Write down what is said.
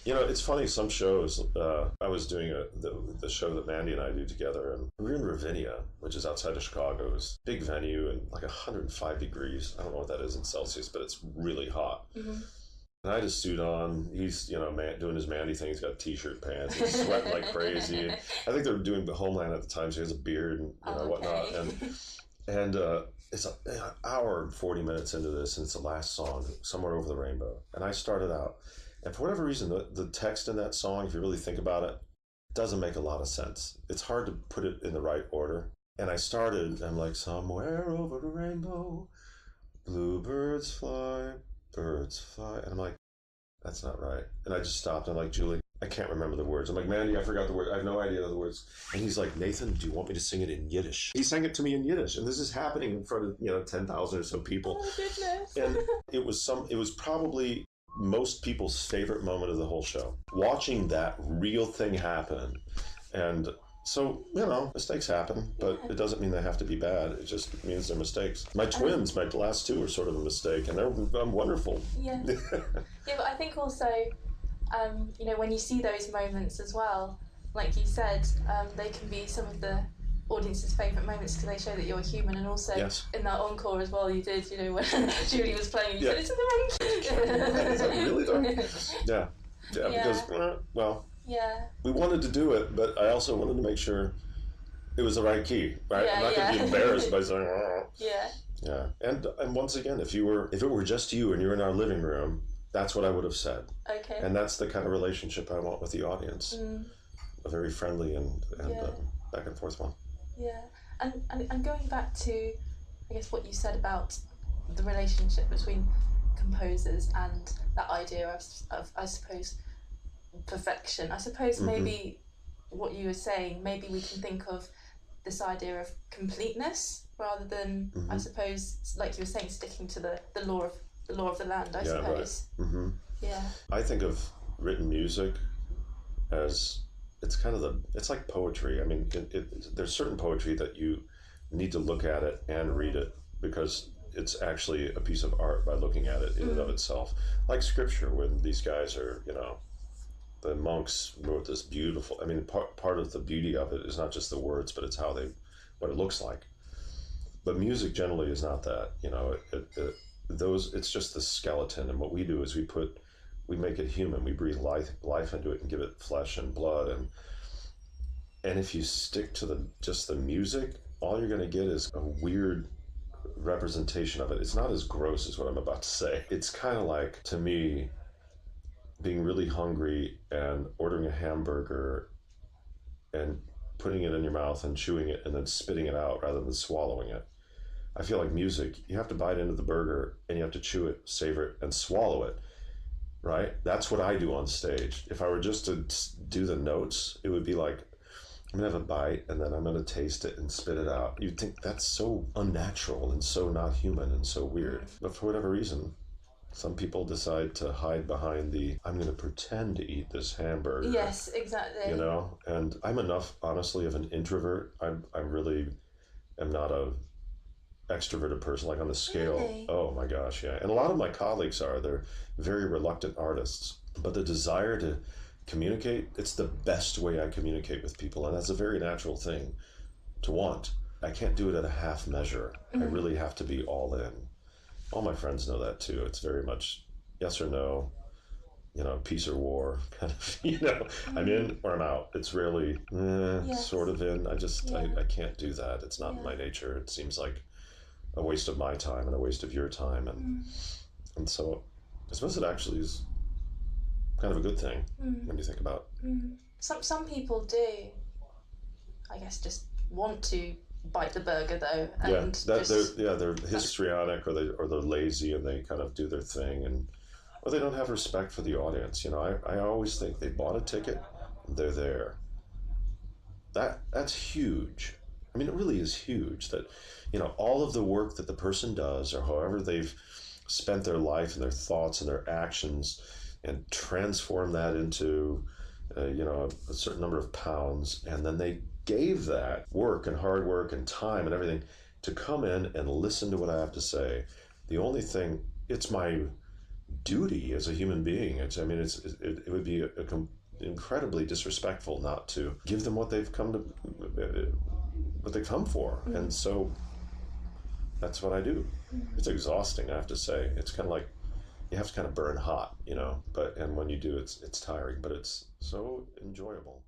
You know, it's funny, some shows, I was doing the show that Mandy and I do together, and we were in Ravinia, which is outside of Chicago. It's a big venue and like 105 degrees. I don't know what that is in Celsius, but it's really hot. Mm-hmm. And I had a suit on. He's, you know, doing his Mandy thing. He's got t-shirt pants. He's sweating like crazy. I think they were doing the Homeland at the time, so he has a beard and whatnot. And it's an hour and 40 minutes into this, and it's the last song, Somewhere Over the Rainbow. And I started out, and for whatever reason, the text in that song, if you really think about it, doesn't make a lot of sense. It's hard to put it in the right order. And I started, I'm like, somewhere over the rainbow, bluebirds fly, birds fly. And I'm like, that's not right. And I just stopped. I'm like, Julie, I can't remember the words. I'm like, Mandy, I forgot the word. I have no idea the words. And he's like, Nathan, do you want me to sing it in Yiddish? He sang it to me in Yiddish. And this is happening in front of, 10,000 or so people. Oh, goodness. And it was probably most people's favorite moment of the whole show. Watching that real thing happen. And so, mistakes happen, but it doesn't mean they have to be bad. It just means they're mistakes. My twins, my last two, are sort of a mistake, and they're wonderful. Yeah. Yeah, but I think also, when you see those moments as well, like you said, they can be some of the audience's favourite moments because they show that you're human, and also in that encore as well, you did, when Julie was playing, you said it's in the wrong. Is that really though? Yeah, because, we wanted to do it, but I also wanted to make sure it was the right key, right? I'm not going to be embarrassed by saying, Yeah. And once again, if it were just you and you're in our living room, that's what I would have said. Okay. And that's the kind of relationship I want with the audience. A very friendly and back and forth one. Yeah. And going back to, I guess, what you said about the relationship between composers and that idea of I suppose, perfection. I suppose maybe what you were saying, maybe we can think of this idea of completeness rather than, I suppose, like you were saying, sticking to the law of the land, I suppose. Right. Mm-hmm. Yeah. I think of written music as it's like poetry. I mean, there's certain poetry that you need to look at it and read it because it's actually a piece of art by looking at it in and of itself. Like scripture, when these guys are, the monks wrote this beautiful, I mean, part of the beauty of it is not just the words, but it's what it looks like. But music generally is not that, it's just the skeleton. And what we do is we make it human. We breathe life into it and give it flesh and blood. And if you stick to just the music, all you're going to get is a weird representation of it. It's not as gross as what I'm about to say. It's kind of like, to me, being really hungry and ordering a hamburger and putting it in your mouth and chewing it and then spitting it out rather than swallowing it. I feel like music, you have to bite into the burger and you have to chew it, savor it, and swallow it, right? That's what I do on stage. If I were just to do the notes, it would be like, I'm gonna have a bite and then I'm gonna taste it and spit it out. You'd think that's so unnatural and so not human and so weird. But for whatever reason, some people decide to hide behind I'm going to pretend to eat this hamburger. Yes, exactly. And I'm enough, honestly, of an introvert. I really am not a extroverted person, like on the scale. Really? Oh my gosh, yeah. And a lot of my colleagues they're very reluctant artists. But the desire to communicate, it's the best way I communicate with people. And that's a very natural thing to want. I can't do it at a half measure. I really have to be all in. All my friends know that too. It's very much yes or no, peace or war, kind of, I'm in or I'm out. It's rarely sort of in. I can't do that. It's not in my nature. It seems like a waste of my time and a waste of your time. And so I suppose it actually is kind of a good thing when you think about it. Some people do, I guess, just want to bite the burger though, and they're histrionic or they're lazy and they kind of do their thing, or they don't have respect for the audience. I always think they bought a ticket, they're there. That's huge. I mean, it really is huge that all of the work that the person does, or however they've spent their life and their thoughts and their actions and transform that into a certain number of pounds, and then they gave that work and hard work and time and everything to come in and listen to what I have to say. The only thing, it's my duty as a human being. It would be incredibly disrespectful not to give them what they've come for, and so that's what I do. It's exhausting, I have to say. It's kind of like you have to kind of burn hot, but and when you do, it's tiring, but it's so enjoyable.